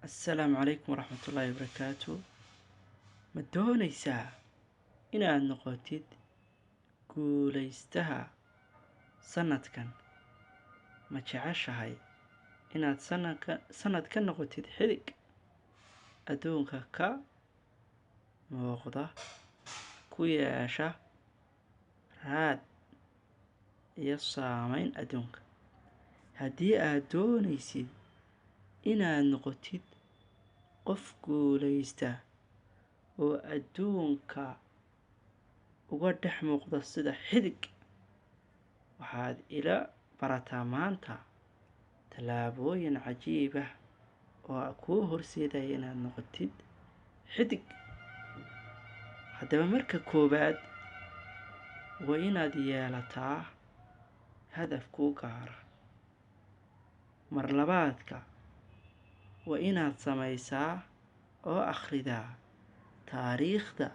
السلام عليكم ورحمة الله وبركاته. ما doonaysaa inaad noqotid guulaystaha sanadkan? ma jeceshahay inaad sanad ka noqotid xidig adduunka ka muuqda, ku yeesha raad iyo saameyn adduunka? haddii aad doonaysid inaad noqotid qof guulaysta oo adduunka uga dhex muuqda sida xidig, waxaad ila barataa maanta tallaabooyin cajiib ah oo kuu horseedaya inaad noqotid xidig. haddaba marka koowaad waa inaad yeelataa hadaf kuu gaara. mar labaadka waa inaad samaysaa oo akhridaa taariikhda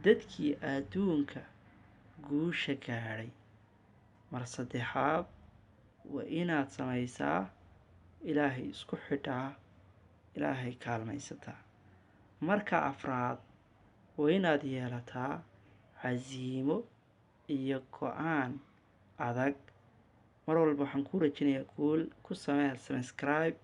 dadkii adduunka guusha gaadhay. mar saddexaad waa inaad samaysaa ilaahay isku xidhaa, ilaahay kaalmaysataa. marka afraad waa inaad yeelataa casiimo iyo go-aan adag. mar walba waxaan kuu rajinayaa guul. ku samee subscribe